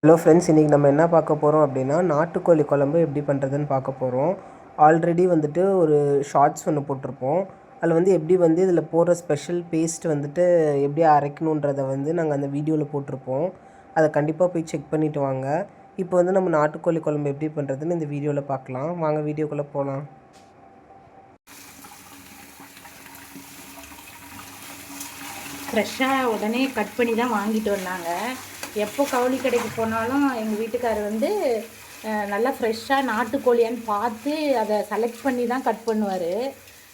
Hello friends, இன்றைக்கி நம்ம என்ன பார்க்க போகிறோம் அப்படின்னா நாட்டுக்கோழி குழம்பு எப்படி பண்ணுறதுன்னு பார்க்க போகிறோம். ஆல்ரெடி வந்துட்டு ஒரு ஷார்ட்ஸ் ஒன்று போட்டிருப்போம். அதில் வந்து எப்படி வந்து இதில் போடுற ஸ்பெஷல் பேஸ்ட் வந்துட்டு எப்படி அரைக்கணுன்றதை வந்து நாங்கள் அந்த வீடியோவில் போட்டிருப்போம். அதை கண்டிப்பாக போய் செக் பண்ணிவிட்டு வாங்க. இப்போ வந்து நம்ம நாட்டுக்கோழி குழம்பு எப்படி பண்ணுறதுன்னு இந்த வீடியோவில் பார்க்கலாம். வாங்க வீடியோக்குள்ளே போகலாம். ஃப்ரெஷ்ஷாக உடனே கட் பண்ணி தான் வாங்கிட்டு வந்தாங்க. எப்போ கவுளி கடைக்கு போனாலும் எங்கள் வீட்டுக்காரர் வந்து நல்லா ஃப்ரெஷ்ஷாக நாட்டுக்கோழியான்னு பார்த்து அதை செலக்ட் பண்ணி தான் கட் பண்ணுவார்.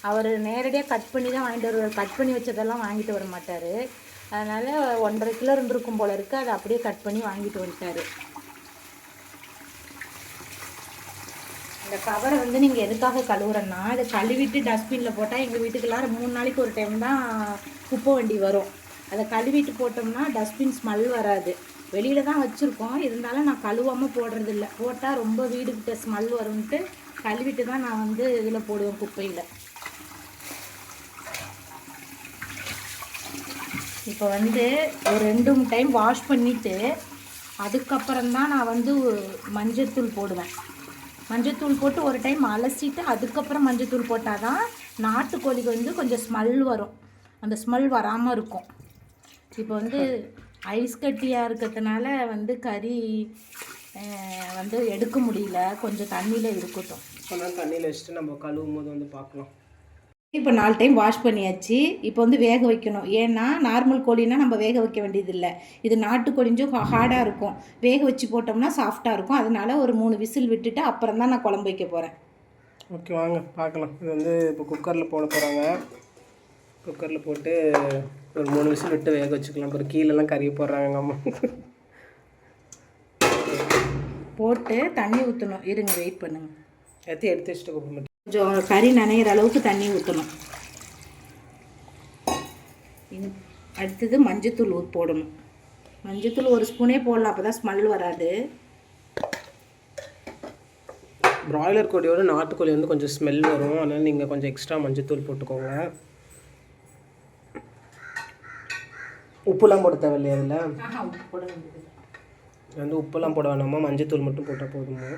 அவர் நேரடியாக கட் பண்ணி தான் வாங்கிட்டு வருவார். கட் பண்ணி வச்சதெல்லாம் வாங்கிட்டு வர மாட்டார். அதனால் 1.5 கிலோ இருந்திருக்கும் போல இருக்குது. அதை அப்படியே கட் பண்ணி வாங்கிட்டு வந்துட்டார். இந்த கவரை வந்து நீங்கள் எதுக்காக கழுவுறேன்னா, இதை கழுவிட்டு டஸ்ட்பினில் போட்டால் எங்கள் வீட்டுக்கெல்லாம் 3 நாளைக்கு ஒரு டைம் தான் குப்பை வண்டி வரும். அதை கழுவிட்டு போட்டோம்னா டஸ்ட்பின் ஸ்மெல் வராது. வெளியில் தான் வச்சுருக்கோம், இருந்தாலும் நான் கழுவாமல் போடுறதில்ல. போட்டால் ரொம்ப வீடுகிட்ட ஸ்மெல் வரும்ன்ட்டு கழுவிட்டு தான் நான் வந்து இதில் போடுவேன், குப்பையில். இப்போ வந்து ஒரு 2 டைம் வாஷ் பண்ணிவிட்டு அதுக்கப்புறம்தான் நான் வந்து மஞ்சத்தூள் போடுவேன். மஞ்சத்தூள் போட்டு ஒரு டைம் அலசிட்டு அதுக்கப்புறம் மஞ்சத்தூள் போட்டால் தான் நாட்டுக்கோழிக்கு வந்து கொஞ்சம் ஸ்மெல் வரும். அந்த ஸ்மெல் வராமல் இருக்கும். இப்போ வந்து ஐஸ் கட்டியாக இருக்கிறதுனால வந்து கறி வந்து எடுக்க முடியல. கொஞ்சம் தண்ணியில் இருக்கட்டும். ஆனால் தண்ணியில் வச்சுட்டு நம்ம கழுவும் போது வந்து பார்க்கலாம். இப்போ 4 டைம் வாஷ் பண்ணியாச்சு. இப்போ வந்து வேக வைக்கணும். ஏன்னா நார்மல் கோழின்னா நம்ம வேக வைக்க வேண்டியதில்லை. இது நாட்டுக்கோழி கொஞ்சம் ஹார்டாக இருக்கும். வேக வச்சு போட்டோம்னா சாஃப்டாக இருக்கும். அதனால ஒரு 3 விசில் விட்டுட்டு அப்புறம் தான் நான் குழம்பு வைக்க போகிறேன். ஓகே, வாங்க பார்க்கலாம். இது வந்து இப்போ குக்கரில் போட போகிறாங்க. குக்கரில் போட்டு ஒரு 3 விசில் விட்டு வேக வச்சுக்கலாம். அப்புறம் கீழெல்லாம் கறி போடுறாங்க எங்கள் அம்மா. போட்டு தண்ணி ஊற்றணும். இருங்க, வெயிட் பண்ணுங்கள். எடுத்து வச்சுட்டு குப்பை மட்டும் கொஞ்சம் கறி நனைகிற அளவுக்கு தண்ணி ஊற்றணும். அடுத்தது மஞ்சத்தூள் போடணும். மஞ்சத்தூள் 1 ஸ்பூனே போடலாம், அப்போ தான் ஸ்மெல் வராது. பிராய்லர் கோழியோட நாட்டுக்கோழி வந்து கொஞ்சம் ஸ்மெல் வரும். அதனால் நீங்கள் கொஞ்சம் எக்ஸ்ட்ரா மஞ்சத்தூள் போட்டுக்கோங்க. உப்புலாம் போட தேவையில்லையா அதில்? உப்பு போட வேண்டியது வந்து உப்புலாம் போட வேணாமா, மஞ்சத்தூள் மட்டும் போட்டால் போதுமா?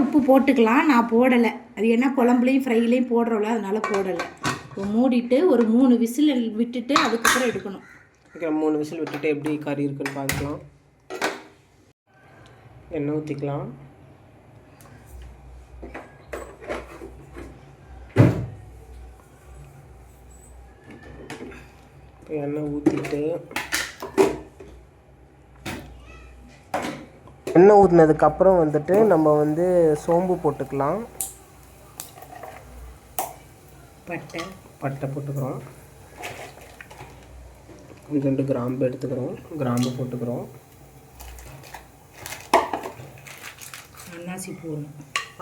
உப்பு போட்டுக்கலாம். நான் போடலை. அது என்ன குழம்புலையும் ஃப்ரைலையும் போடுறோம்ல, அதனால் போடலை. இப்போ மூடிட்டு ஒரு 3 விசில் விட்டுட்டு அதுக்கப்புறம் எடுக்கணும். ஓகே, 3 விசில் விட்டுட்டு எப்படி கறி இருக்குன்னு பார்க்கலாம். எண்ணெய் ஊற்றிக்கலாம். இப்போ எண்ணெய் ஊற்றிட்டு எண்ணெய் ஊற்றினதுக்கப்புறம் வந்துட்டு நம்ம வந்து சோம்பு போட்டுக்கலாம். பட்டை போட்டுக்கிறோம். கொஞ்சோண்டு கிராம்பு எடுத்துக்கிறோம். கிராம்பு போட்டுக்கிறோம்.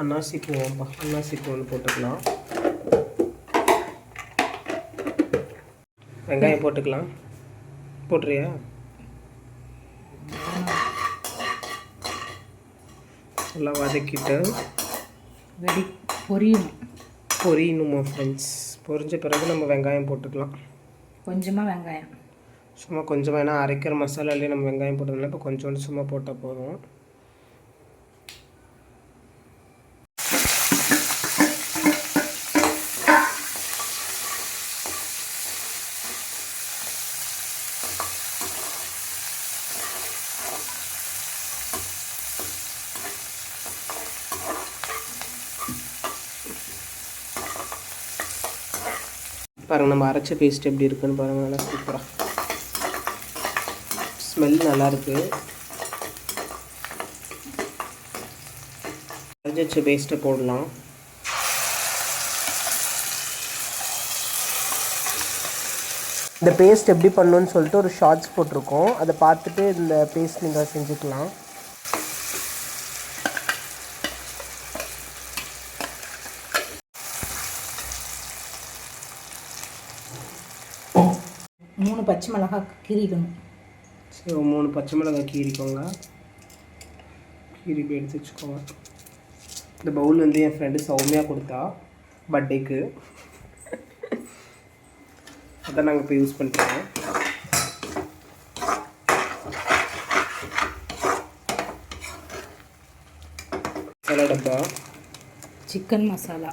அன்னாசி பூ ஒன்று போட்டுக்கலாம். வெங்காயம் போட்டுக்கலாம். போட்டுறியா? நல்லா வதக்கிட்டு பொரியணுமா ஃப்ரெண்ட்ஸ்? பொரிஞ்ச பிறகு நம்ம வெங்காயம் போட்டுக்கலாம். கொஞ்சமாக வெங்காயம், சும்மா கொஞ்சமாக. ஏன்னா அரைக்கிற மசாலாலேயே நம்ம வெங்காயம் போட்டதுனால இப்போ கொஞ்சோண்டு சும்மா போட்டால் போதும். பாருங்கள், நம்ம அரைச்ச பேஸ்ட் எப்படி இருக்குன்னு பாருங்கள். நல்லா சூப்பராக ஸ்மெல் நல்லாயிருக்கு. அரைச்சி வச்ச பேஸ்ட்டை போடலாம். இந்த பேஸ்ட் எப்படி பண்ணணுன்னு சொல்லிட்டு ஒரு ஷார்ட்ஸ் போட்டிருக்கோம். அதை பார்த்துட்டு இந்த பேஸ்ட் நீங்கள் செஞ்சுக்கலாம். மூணு பச்சை மிளகாய் கீறிக்கணும். சரி, 3 பச்சை மிளகாய் கீறிக்கோங்க. கீரி எடுத்து வச்சுக்கோங்க. இந்த பவுல் வந்து என் ஃப்ரெண்டு சௌமியா கொடுத்தா பர்த்டேக்கு. அதான் நாங்கள் இப்போ யூஸ் பண்ணிட்டோம். மசாலா டப்பா. சிக்கன் மசாலா.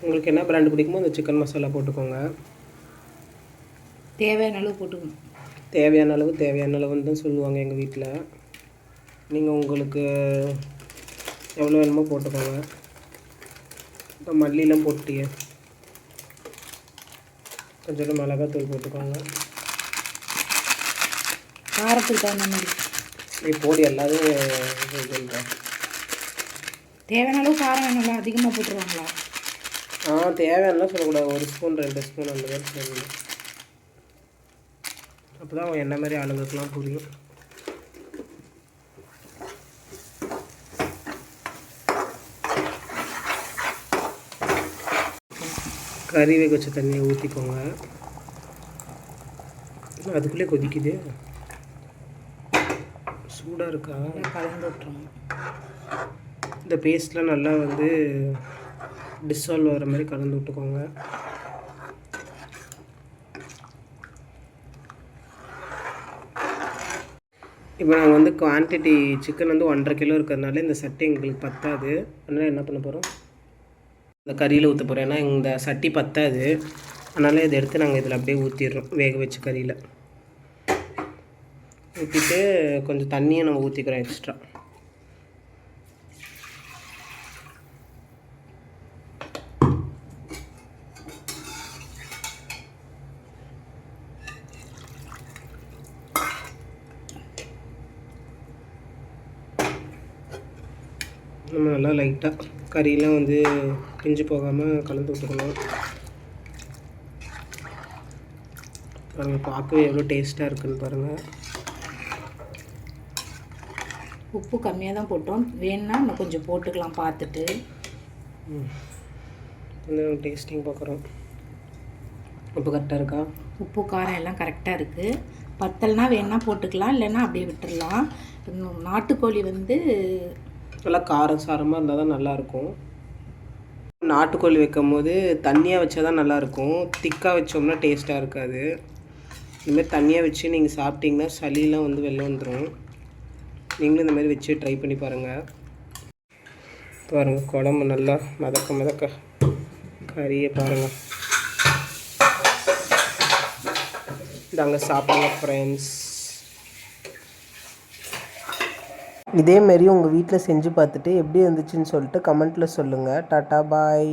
உங்களுக்கு என்ன பிராண்டு பிடிக்குமோ அந்த சிக்கன் மசாலா போட்டுக்கோங்க. தேவையான அளவு போட்டுக்கணும். தேவையான அளவுன்னு தான் சொல்லுவாங்க எங்கள் வீட்டில். நீங்கள் உங்களுக்கு எவ்வளோ வேணுமோ போட்டுக்கோங்க. இப்போ மல்லிலாம் போட்டியே, கொஞ்சம் மிளகாத்தூள் போட்டுக்கோங்க. காரத்துக்கு தகுந்த மாதிரி நீ போடி எல்லாத்தையும் சொல்கிறேன். தேவையான அளவு காரம் வேணும்ல, அதிகமாக போட்டுருவாங்களா? தேவையானலாம் சொல்லக்கூடாது. 1 ஸ்பூன் 2 ஸ்பூன் அந்த மாதிரி சொல்லணும். அப்போ தான் அவங்க என்ன மாதிரி ஆளுங்களுக்குலாம் புரியும். கறி வேக வச்ச தண்ணியை ஊற்றிக்கோங்க. அதுக்குள்ளே கொதிக்குது, சூடாக இருக்கா? கலந்து விட்டுருவோம். இந்த பேஸ்ட்லாம் நல்லா வந்து டிசால்வ் ஆகிற மாதிரி கலந்து விட்டுக்கோங்க. இப்போ நாங்கள் வந்து குவான்டிட்டி சிக்கன் வந்து 1.5 கிலோ இருக்கிறதுனால இந்த சட்டி எங்களுக்கு பத்தாது. அதனால் என்ன பண்ண போகிறோம், இந்த கறியில் ஊற்ற போகிறோம். ஏன்னா இந்த சட்டி பத்தாது, அதனால் இதை எடுத்து நாங்கள் இதில் அப்படியே ஊற்றிடுறோம். வேக வச்சு கறியில் ஊற்றிட்டு கொஞ்சம் தண்ணியை நம்ம ஊற்றிக்கிறோம் எக்ஸ்ட்ரா. நம்ம நல்லா லைட்டாக கறியெலாம் வந்து பிஞ்சு போகாமல் கலந்து விட்டுக்கணும். பாருங்கள், பார்க்கவே எவ்வளோ டேஸ்ட்டாக இருக்குதுன்னு பாருங்கள். உப்பு கம்மியாக தான் போட்டோம், வேணும்னா இன்னும் கொஞ்சம் போட்டுக்கலாம் பார்த்துட்டு. கொஞ்சம் டேஸ்டிங் பார்க்குறோம். உப்பு கரெக்டாக இருக்கா? உப்பு காரம் எல்லாம் கரெக்டாக இருக்குது. பத்தல்னா வேணால் போட்டுக்கலாம், இல்லைன்னா அப்படியே விட்டுடலாம். நாட்டுக்கோழி வந்து நல்லா காரம் சாரமாக இருந்தால் தான் நல்லாயிருக்கும். நாட்டுக்கோழி வைக்கும் போது தண்ணியாக வச்சா தான் நல்லாயிருக்கும். திக்காக வச்சோம்னா டேஸ்ட்டாக இருக்காது. இந்தமாதிரி தண்ணியாக வச்சு நீங்கள் சாப்பிட்டிங்கன்னா சளியெலாம் வந்து வெளில வந்துடும். நீங்களும் இந்த மாதிரி வச்சு ட்ரை பண்ணி பாருங்கள். பாருங்கள், குழம்பு நல்லா மிதக்க கறியை பாருங்கள். இதாங்க சாப்பிடுங்க ஃப்ரெண்ட்ஸ். இதேமாரி உங்கள் வீட்டில் செஞ்சு பார்த்துட்டு எப்படி இருந்துச்சுன்னு சொல்லிட்டு கமெண்ட்டில் சொல்லுங்கள். டாட்டா பாய்.